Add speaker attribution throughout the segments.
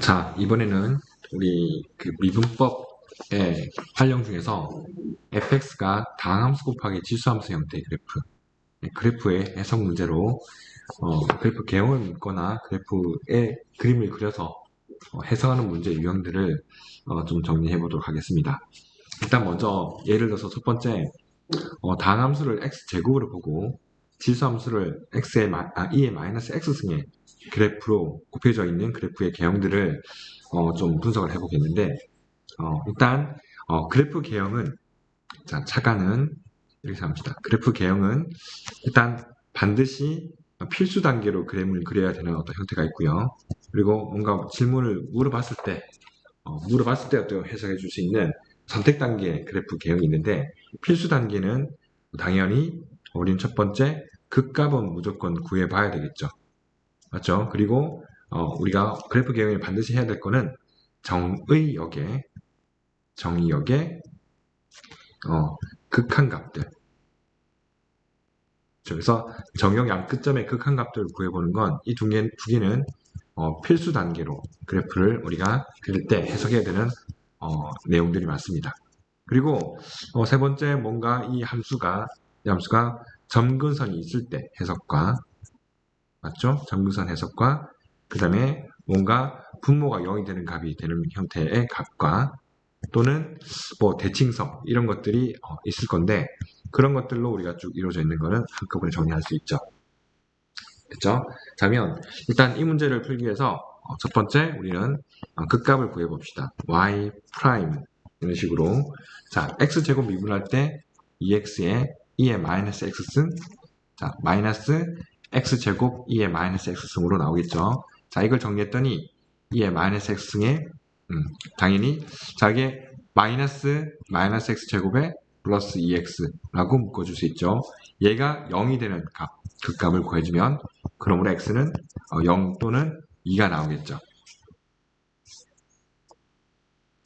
Speaker 1: 자, 이번에는 우리 그 미분법의 활용 중에서 fx가 다항함수 곱하기 지수함수 형태의 그래프, 그래프의 해석 문제로 그래프 개형을 묻거나 그래프의 그림을 그려서 해석하는 문제 유형들을 좀 정리해 보도록 하겠습니다. 일단 먼저 예를 들어서 첫 번째 다항함수를 x제곱으로 보고 지수함수를 e의 마이너스 x승의 그래프로 곱해져 있는 그래프의 개형들을 좀 분석을 해보겠는데 일단 그래프 개형은 자 차가는 이렇게 합시다. 그래프 개형은 일단 반드시 필수 단계로 그림을 그려야 되는 어떤 형태가 있고요. 그리고 뭔가 질문을 물어봤을 때 어떤 해석해 줄 수 있는 선택 단계 그래프 개형이 있는데 필수 단계는 당연히 우린 첫 번째 극값은 무조건 구해봐야 되겠죠. 맞죠? 그리고 우리가 그래프 개형에 반드시 해야 될 거는 정의역의 극한값들. 그래서 정역 양 끝점의 극한값들을 구해보는 건 이 두 개는 필수 단계로 그래프를 우리가 그릴 때 해석해야 되는 내용들이 많습니다. 그리고 세 번째 뭔가 이 함수가 점근선이 있을 때 해석과 맞죠? 점근선 해석과 그 다음에 뭔가 분모가 0이 되는 값이 되는 형태의 값과 또는 뭐 대칭성 이런 것들이 있을 건데 그런 것들로 우리가 쭉 이루어져 있는 거는 한꺼번에 정리할 수 있죠. 됐죠? 자면 일단 이 문제를 풀기 위해서 첫 번째 우리는 극값을 구해봅시다. y 프라임 이런 식으로 자 x제곱 미분할 때 2x에 2의 마이너스 x승 자 마이너스 x제곱 2의 마이너스 x승으로 나오겠죠. 자 이걸 정리했더니 2의 마이너스 x승에 당연히 자 이게 마이너스 x제곱에 플러스 2x라고 묶어줄 수 있죠. 얘가 0이 되는 값, 극값을 구해주면 그러므로 x는 0 또는 2가 나오겠죠.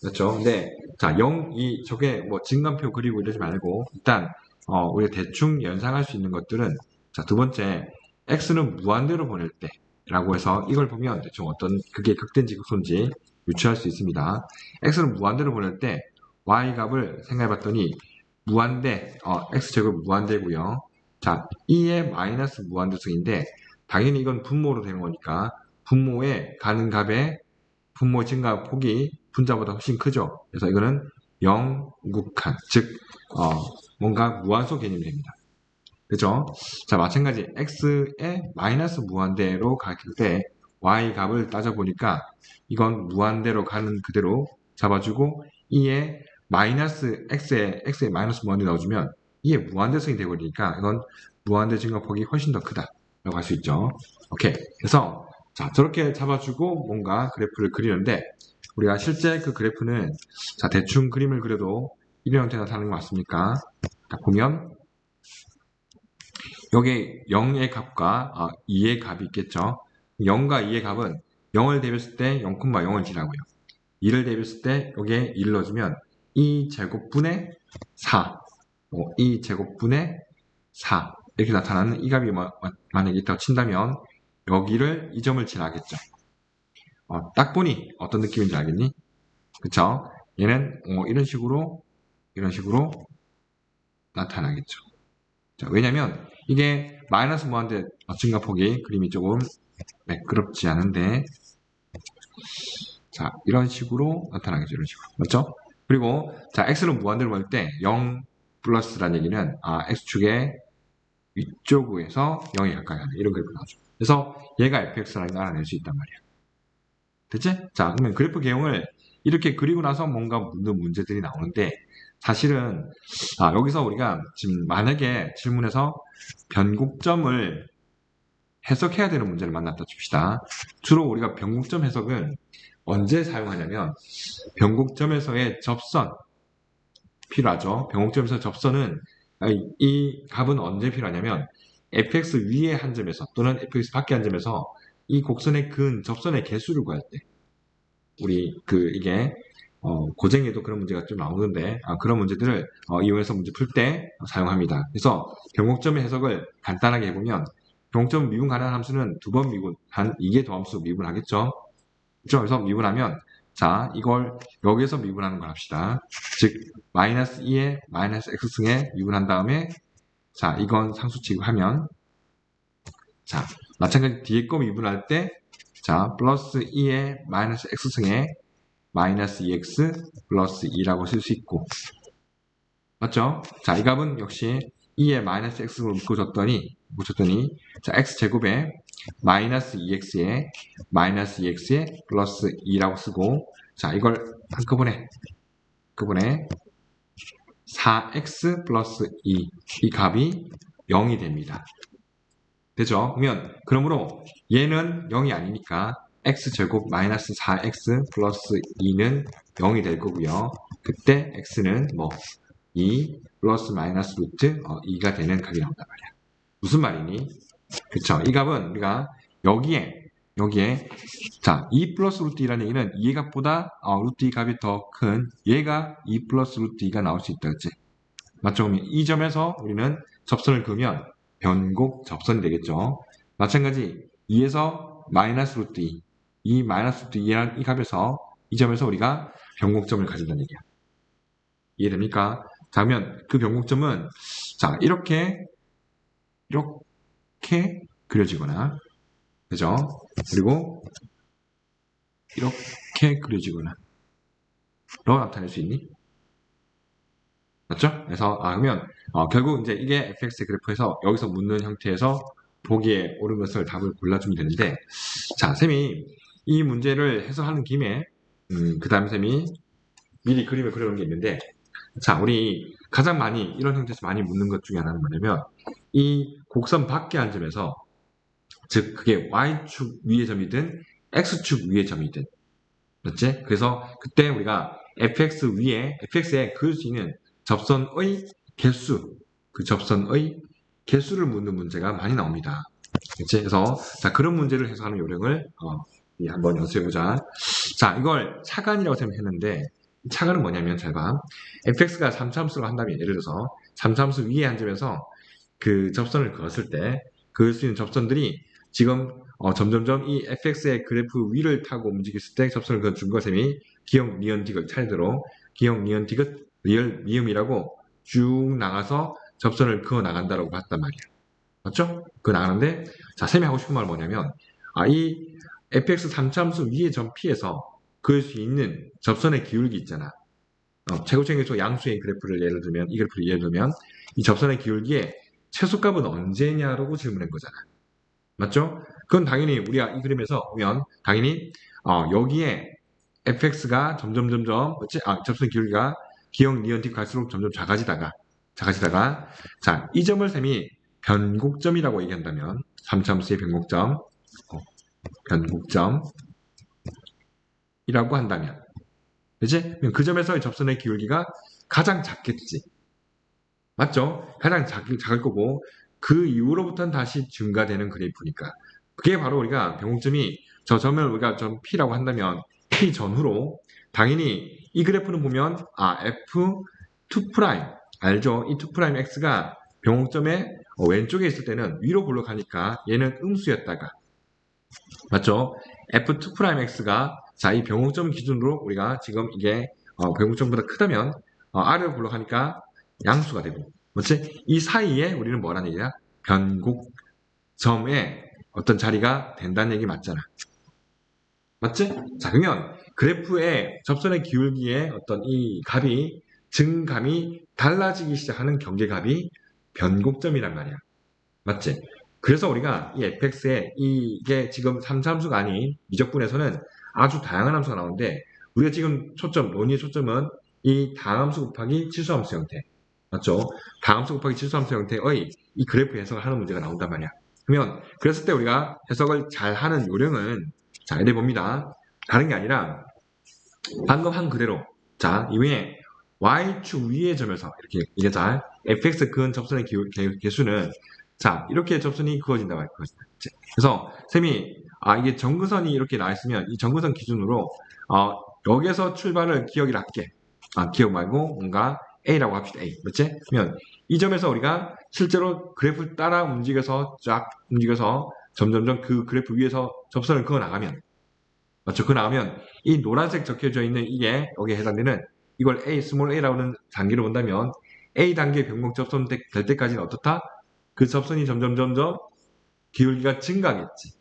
Speaker 1: 그렇죠? 근데 자 0, 2 저게 뭐 증감표 그리고 이러지 말고 일단 우리가 대충 연상할 수 있는 것들은 자 두 번째 x는 무한대로 보낼 때 라고 해서 이걸 보면 대충 어떤 그게 극대인지 극소인지 유추할 수 있습니다. x는 무한대로 보낼 때 y 값을 생각해 봤더니 무한대 x제곱 무한대고요. 자 2의 마이너스 무한대승인데 당연히 이건 분모로 되는 거니까 분모에 가는 값의 분모 증가 폭이 분자보다 훨씬 크죠. 그래서 이거는 영국한, 즉 뭔가 무한소 개념이 됩니다. 그죠? 자, 마찬가지 x의 마이너스 무한대로 갈 때 y 값을 따져보니까 이건 무한대로 가는 그대로 잡아주고 2의 마이너스 x의 마이너스 무한대 넣어주면 2의 무한대성이 되버리니까 이건 무한대 증가폭이 훨씬 더 크다라고 할 수 있죠. 오케이. 그래서 자, 저렇게 잡아주고 뭔가 그래프를 그리는데 우리가 실제 그 그래프는 자, 대충 그림을 그려도 이런 형태가 나타나는 거 맞습니까? 자, 보면 여기에 0의 값과 2의 값이 있겠죠. 0과 2의 값은 0을 대비했을 때 0,0을 지나고요. 2를 대비했을 때 여기에 1을 넣어주면 2제곱분의 4 2제곱분의 4 이렇게 나타나는 이 값이 만약에 있다고 친다면 여기를 이 점을 지나겠죠. 딱 보니 어떤 느낌인지 알겠니? 그쵸? 얘는 이런 식으로 나타나겠죠. 자, 왜냐면 이게 마이너스 무한대 증가폭이 그림이 조금 매끄럽지 않은데 자 이런 식으로 나타나겠죠. 이런 식으로 맞죠? 그리고 자 x는 무한대로 볼 때 0 플러스라는 얘기는 x축의 위쪽에서 0에 가까이 하는 이런 그래프 나오죠. 그래서 얘가 fx라는 걸 알아낼 수 있단 말이야. 됐지? 자 그러면 그래프 개형을 이렇게 그리고 나서 뭔가 묻는 문제들이 나오는데 사실은 여기서 우리가 지금 만약에 질문에서 변곡점을 해석해야 되는 문제를 만났다 칩시다. 주로 우리가 변곡점 해석은 언제 사용하냐면 변곡점에서의 접선 필요하죠. 변곡점에서 접선은 이 값은 언제 필요하냐면 fx 위의 한 점에서 또는 fx 밖의 한 점에서 이 곡선의 근 접선의 개수를 구할 때 우리 이게 고쟁이에도 그런 문제가 좀 나오는데 그런 문제들을 이용해서 문제 풀 때 사용합니다. 그래서 변곡점의 해석을 간단하게 해보면 변곡점 미분 가능한 함수는 두 번 미분 한 2개 더함수 미분하겠죠. 그렇죠? 그래서 미분하면 자 이걸 여기에서 미분하는 걸 합시다. 즉 마이너스 2에 마이너스 x승에 미분한 다음에 자 이건 상수 취급하면 자 마찬가지 뒤에 거 미분할 때 자 플러스 2에 마이너스 x승에 마이너스 2x 플러스 2라고 쓸 수 있고 맞죠? 자 이 값은 역시 2에 마이너스 x로 묶어줬더니 자 x제곱에 마이너스 2x에 마이너스 2x에 플러스 2라고 쓰고 자 이걸 한꺼번에 4x 플러스 2 이 값이 0이 됩니다. 되죠? 그러므로 얘는 0이 아니니까 x제곱 마이너스 4x 플러스 2는 0이 될 거고요. 그때 x는 뭐 2 플러스 마이너스 루트 2가 되는 값이 나온단 말이야. 무슨 말이니? 그쵸? 이 값은 우리가 여기에 자 2 플러스 루트 2라는 얘기는 이 값보다 루트 2 값이 더 큰 얘가 2 플러스 루트 2가 나올 수 있다. 그치? 맞죠? 그러면 이 점에서 우리는 접선을 그으면 변곡 접선이 되겠죠. 마찬가지 2에서 마이너스 루트 2, 이 마이너스 루트 2라는 이 값에서 이 점에서 우리가 변곡점을 가진다는 얘기야. 이해됩니까? 자, 그러면 그 변곡점은 자 이렇게 그려지거나 그죠? 그리고 이렇게 그려지거나 로 나타낼 수 있니? 맞죠? 그래서 그러면 결국 이제 이게 fx의 그래프에서 여기서 묻는 형태에서 보기에 옳은 것을 답을 골라주면 되는데 자 쌤이 이 문제를 해석하는 김에 그 다음에 쌤이 미리 그림을 그려놓은 게 있는데 자 우리 가장 많이 이런 형태에서 많이 묻는 것 중에 하나는 뭐냐면 이 곡선 밖에 한 점에서 즉 그게 y축 위의 점이든 x축 위의 점이든 맞지? 그래서 그때 우리가 fx에 그을 수 있는 접선의 개수, 그 접선의 개수를 묻는 문제가 많이 나옵니다. 그치? 그래서 자 그런 문제를 해석하는 요령을 한번 연습해보자. 자 이걸 차간이라고 생각했는데 차간은 뭐냐면 잘 봐. fx가 3차함수로 한다면 예를 들어서 3차함수 위에 한 점에서 그 접선을 그었을 때 그을 수 있는 접선들이 지금 점점점 이 fx의 그래프 위를 타고 움직였을 때 접선을 그어준 것이 기억 니은 디귿 차례대로 기억 니은 디귿 리얼 미음이라고 쭉 나가서 접선을 그어 나간다라고 봤단 말이야. 맞죠? 그거 나가는데 자 쌤이 하고 싶은 말은 뭐냐면 이 fx 3차함수 위의 점 P에서 그을 수 있는 접선의 기울기 있잖아. 최고층에서 양수의 그래프를 예를 들면 이 그래프를 예를 들면 이 접선의 기울기의 최소값은 언제냐라고 질문한 거잖아. 맞죠? 그건 당연히 우리가 이 그림에서 보면 당연히 여기에 fx가 점점점점 접선 기울기가 기억 니은 뒷 갈수록 점점 작아지다가 자 이 점을 쌤이 변곡점이라고 얘기한다면 3차함수의 변곡점이라고 한다면 그치? 그 점에서의 접선의 기울기가 가장 작겠지. 맞죠? 가장 작을 거고 그 이후로부터는 다시 증가되는 그래프니까 그게 바로 우리가 변곡점이 저 점을 우리가 점 P라고 한다면 P 전후로 당연히 이 그래프는 보면 F2' 알죠? 이 2'X가 변곡점의 왼쪽에 있을 때는 위로 볼록하니까 얘는 음수였다가 맞죠? F2'X가 자 이 변곡점 기준으로 우리가 지금 이게 변곡점보다 크다면 아래로 볼록하니까 양수가 되고 그렇지? 이 사이에 우리는 뭐라는 얘기야? 변곡점의 어떤 자리가 된다는 얘기 맞잖아. 맞지? 자, 그러면 그래프의 접선의 기울기의 어떤 이 값이 증감이 달라지기 시작하는 경계값이 변곡점이란 말이야. 맞지? 그래서 우리가 이 fx에 이게 지금 3차함수가 아닌 미적분에서는 아주 다양한 함수가 나오는데 우리가 지금 논의의 초점은 이 다함수 곱하기 치수함수 형태. 맞죠? 다함수 곱하기 치수함수 형태의 이 그래프 해석을 하는 문제가 나온단 말이야. 그러면 그랬을 때 우리가 해석을 잘 하는 요령은 자, 이래 봅니다. 다른 게 아니라 방금 한 그대로 자, 이후에 y축 위의 점에서 이렇게 이게 잘 fx 그은 접선의 개수는 자, 이렇게 접선이 그어진다 말이야. 그래서 쌤이 이게 정근선이 이렇게 나와 있으면 이 정근선 기준으로 여기에서 출발을 기억을 할게. 기억 말고 뭔가 A라고 합시다. A. 그렇지? 그러면 이 점에서 우리가 실제로 그래프 따라 움직여서 쫙 움직여서 점점점 그 그래프 위에서 접선을 그어 나가면 맞죠? 그 나오면 이 노란색 적혀져 있는 이게 여기에 해당되는 이걸 A, 스몰 a라고 하는 단계로 본다면 A 단계 변곡 접선 될 때까지는 어떻다? 그 접선이 점점 기울기가 증가하겠지.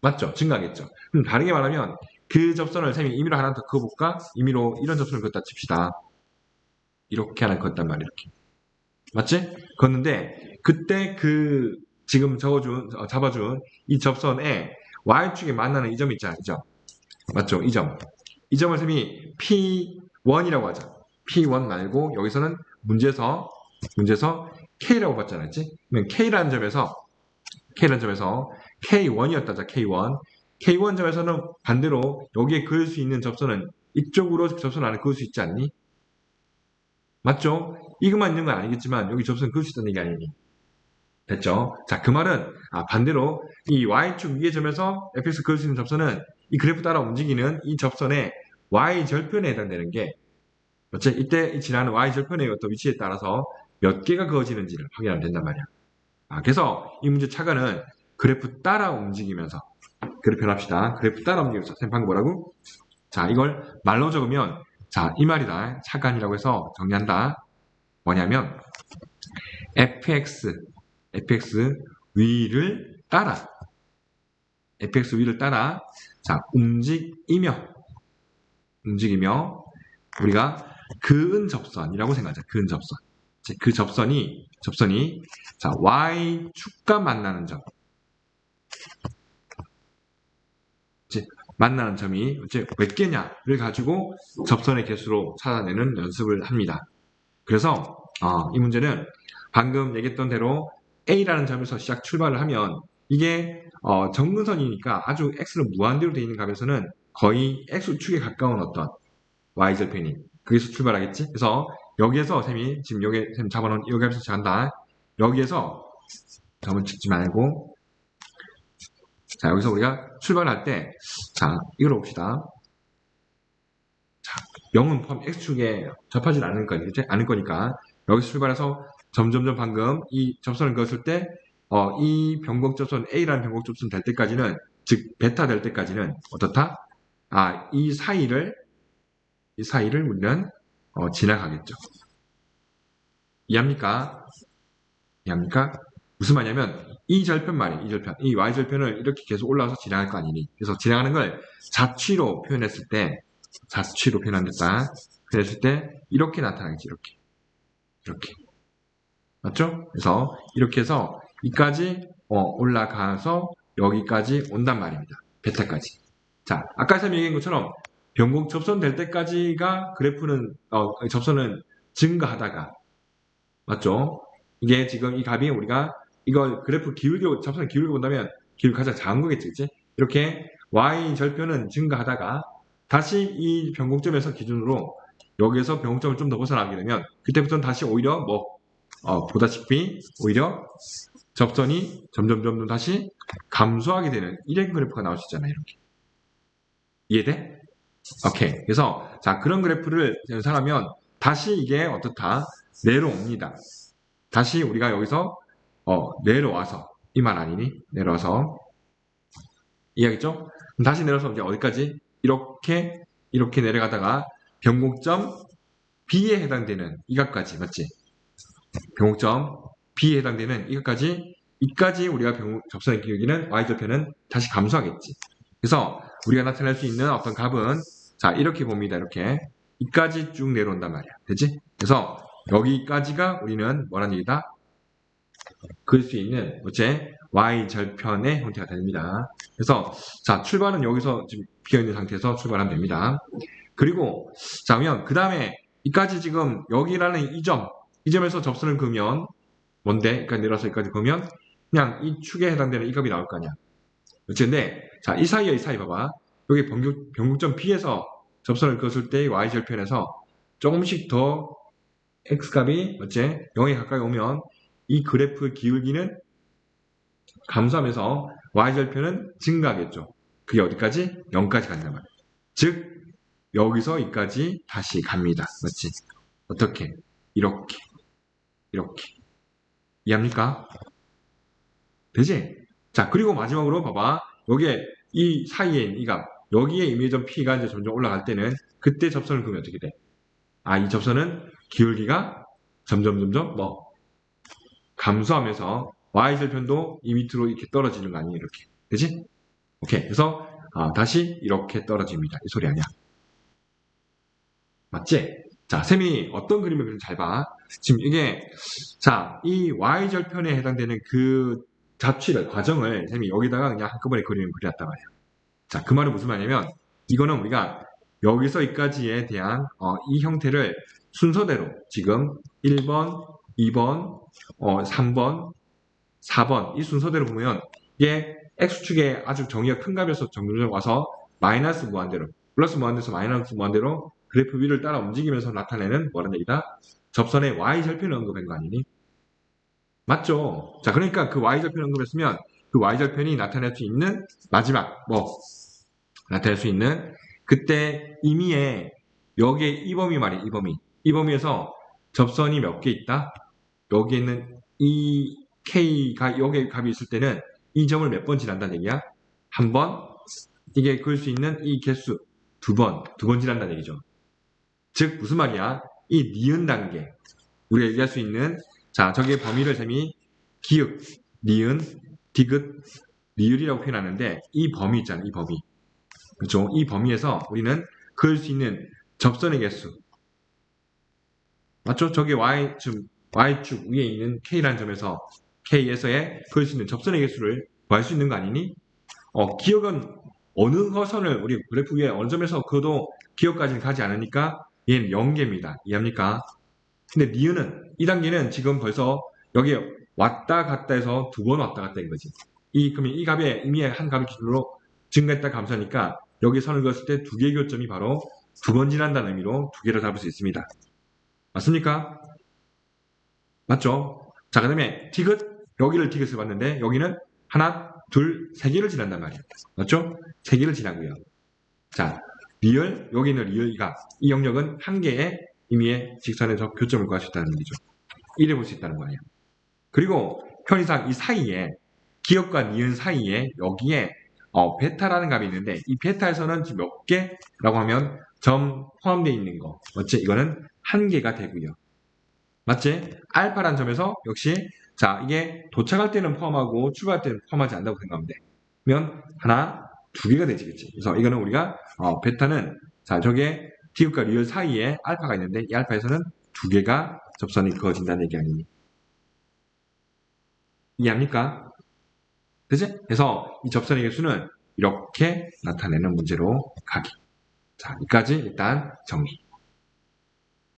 Speaker 1: 맞죠? 증가하겠죠. 그럼 다르게 말하면 그 접선을 쌤이 임의로 하나 더 그어볼까? 임의로 이런 접선을 그었다 칩시다. 이렇게 하나 그었단 말이야. 이렇게. 맞지? 그었는데 그때 그 지금 잡아준 이 접선에 Y축에 만나는 이 점 있잖아. 이 점. 맞죠? 이 점. 이 점을 쌤이 P1이라고 하자. P1 말고 여기서는 문제에서 K라고 봤잖아. 그치? 그러면 K라는 점에서 K1이었다자. K1. K1 점에서는 반대로 여기에 그을 수 있는 접선은 이쪽으로 접선 안에 그을 수 있지 않니? 맞죠? 이것만 있는 건 아니겠지만 여기 접선 그을 수 있다는 얘기 아니니? 됐죠? 자, 그 말은 반대로 이 Y축 위의 점에서 fx 그을 수 있는 접선은 이 그래프 따라 움직이는 이 접선의 Y절편에 해당되는 게 맞지? 이때 지나는 Y절편의 어떤 위치에 따라서 몇 개가 그어지는지를 확인하면 된단 말이야. 그래서 이 문제 차근은 그래프 따라 움직이면서 그래프 표현합시다. 그래프 따라 움직이면서 쌤 방금 뭐라고? 자, 이걸 말로 적으면 자, 이 말이다. 차관이라고 해서 정리한다. 뭐냐면 fx 위를 따라 fx 위를 따라 자, 움직이며 우리가 그은 접선이라고 생각하자. 그은 접선. 그 접선이 자, y축과 만나는 점. 만나는 점이 몇 개냐를 가지고 접선의 개수로 찾아내는 연습을 합니다. 그래서 이 문제는 방금 얘기했던 대로 A라는 점에서 시작 출발을 하면 이게 정근선이니까 아주 X는 무한대로 되어 있는 값에서는 거의 X축에 가까운 어떤 Y절편이 거기서 출발하겠지? 그래서 여기에서 쌤이 지금 여기 쌤 잡아놓은 이 값에서 시작한다. 여기에서 점을 찍지 말고 자, 여기서 우리가 출발할 때, 자, 이걸 봅시다. 자, 0은 포함 X축에 접하지 않을 거니까, 여기서 출발해서 점점점 방금 이 접선을 그었을 때, 이 변곡 접선, A라는 변곡 접선 될 때까지는, 즉, 베타 될 때까지는, 어떻다? 이 사이를 우리는, 지나가겠죠. 이해합니까? 이해합니까? 무슨 말이냐면, 이 절편 말이에요. 이 절편. 이 Y절편을 이렇게 계속 올라와서 지나갈 거 아니니. 그래서 지나가는 걸 자취로 표현했을 때, 이렇게 나타나겠지. 이렇게. 맞죠? 그래서 이렇게 해서 이까지 올라가서 여기까지 온단 말입니다. 베타까지. 자, 아까 쌤 얘기한 것처럼 변곡 접선 될 때까지가 그래프는 접선은 증가하다가 맞죠? 이게 지금 이 값이 우리가 이걸 그래프 접선을 기울게 본다면 기울기 가장 작은 거겠지, 그치? 이렇게 Y절편은 증가하다가 다시 이 변곡점에서 기준으로 여기에서 변곡점을 좀 더 벗어나게 되면 그때부터는 다시 오히려 보다시피 오히려 접선이 점점 다시 감소하게 되는 이런 그래프가 나올 수 있잖아요, 이렇게. 이해돼? 오케이. 그래서 자, 그런 그래프를 연상하면 다시 이게 어떻다? 내려옵니다. 다시 우리가 여기서 내려와서 이 말 아니니? 내려와서 이해하겠죠? 다시 내려서 이제 어디까지? 이렇게 내려가다가 변곡점 B에 해당되는 이 값까지 맞지? 변곡점 B에 해당되는 이까지 우리가 접선의 기울기는 Y절편은 다시 감소하겠지. 그래서 우리가 나타낼 수 있는 어떤 값은 자 이렇게 봅니다. 이렇게 이까지 쭉 내려온단 말이야. 되지? 그래서 여기까지가 우리는 뭐란 얘기다? 그을 수 있는 Y절편의 형태가 됩니다. 그래서 자 출발은 여기서 지금 비어있는 상태에서 출발하면 됩니다. 그리고 자 그러면 그 다음에 이까지 지금 여기라는 이 점에서 접선을 그으면 뭔데? 그러니까 내려서 여기까지 그으면 그냥 이 축에 해당되는 이 값이 나올 거 아니야. 그렇지? 근데 자 이 사이 봐봐. 여기 변곡점 B에서 접선을 그었을 때 Y절편에서 조금씩 더 X값이 0에 가까이 오면 이 그래프 기울기는 감소하면서 Y절편은 증가하겠죠. 그게 어디까지? 0까지 간단 말이에요. 즉 여기서 여기까지 다시 갑니다. 맞지? 어떻게? 이렇게 이해합니까? 되지? 자 그리고 마지막으로 봐봐. 여기에 이 사이에 있는 이 값, 여기에 이미전 P가 이제 점점 올라갈 때는 그때 접선을 그으면 어떻게 돼? 아, 이 접선은 기울기가 점점 뭐 감소하면서 y절편도 이 밑으로 이렇게 떨어지는 거 아니에요? 이렇게. 그지? 오케이. 그래서 다시 이렇게 떨어집니다. 이 소리 아니야. 맞지? 자, 쌤이 어떤 그림을 그리는지 잘 봐. 지금 이게, 자, 이 y절편에 해당되는 그 자취를, 과정을 쌤이 여기다가 그냥 한꺼번에 그림을 그려놨단 말이야. 자, 그 말은 무슨 말이냐면, 이거는 우리가 여기서 여기까지에 대한 이 형태를 순서대로 지금 1번, 2번, 3번, 4번 이 순서대로 보면 이게 x축에 아주 정의가 큰 값에서 점점 와서 마이너스 무한대로, 플러스 무한대에서 마이너스 무한대로 그래프 위를 따라 움직이면서 나타내는 뭐라는 얘기다? 접선의 y절편을 언급한 거 아니니? 맞죠? 자, 그러니까 그 y절편을 언급했으면 그 y절편이 나타낼 수 있는 마지막 나타낼 수 있는 그때 임의의 여기에 이 범위 말이야. 이 범위에서 접선이 몇 개 있다? 여기 있는 이 K가 여기 값이 있을 때는 이 점을 몇 번 지난다는 얘기야? 한 번? 이게 그을 수 있는 이 개수 두 번 지난다는 얘기죠. 즉 무슨 말이야? 이 니은 단계 우리가 얘기할 수 있는 자 저기의 범위를 셈이 기역, 니은, 디귿, 리을이라고 표현하는데 이 범위 있잖아. 이 범위. 그렇죠? 이 범위에서 우리는 그을 수 있는 접선의 개수 맞죠? 저게 Y축 위에 있는 K라는 점에서 K에서의 그을 수 있는 접선의 개수를 구할 수 있는 거 아니니? 기억은 어느 허선을 우리 그래프 위에 어느 점에서 그어도 기억까지는 가지 않으니까 얘는 0개입니다. 이해합니까? 근데 니은은 이 단계는 지금 벌써 여기에 왔다 갔다 해서 두 번 왔다 갔다 인 거지. 그러면 이 값의 의미의 한 값을 기준으로 증가했다 감소하니까 여기 선을 그었을 때 두 개의 교점이 바로 두 번 지난다는 의미로 두 개를 잡을 수 있습니다. 맞습니까? 맞죠? 자, 그 다음에 디귿, 여기를 디귿을 봤는데 여기는 하나, 둘, 세 개를 지난단 말이에요. 맞죠? 세 개를 지나고요. 자, 리을, 여기 있는 리을이가 이 영역은 한 개의 의미의 직선에서 교점을 구할 수 있다는 얘기죠. 이래 볼 수 있다는 거예요. 그리고 편의상 이 사이에 기역과 니은 사이에 여기에 베타라는 값이 있는데 이 베타에서는 지금 몇 개라고 하면 점 포함되어 있는 거 맞지? 이거는 한 개가 되고요. 맞지? 알파라는 점에서 역시 자 이게 도착할 때는 포함하고 출발할 때는 포함하지 않는다고 생각하면 돼. 그러면 하나, 두 개가 되지겠지. 그래서 이거는 우리가 베타는 자 저게 디귿과 리을 사이에 알파가 있는데 이 알파에서는 두 개가 접선이 그어진다는 얘기 아니니? 이해합니까? 그지? 그래서 이 접선의 개수는 이렇게 나타내는 문제로 가기. 자, 여기까지 일단 정리.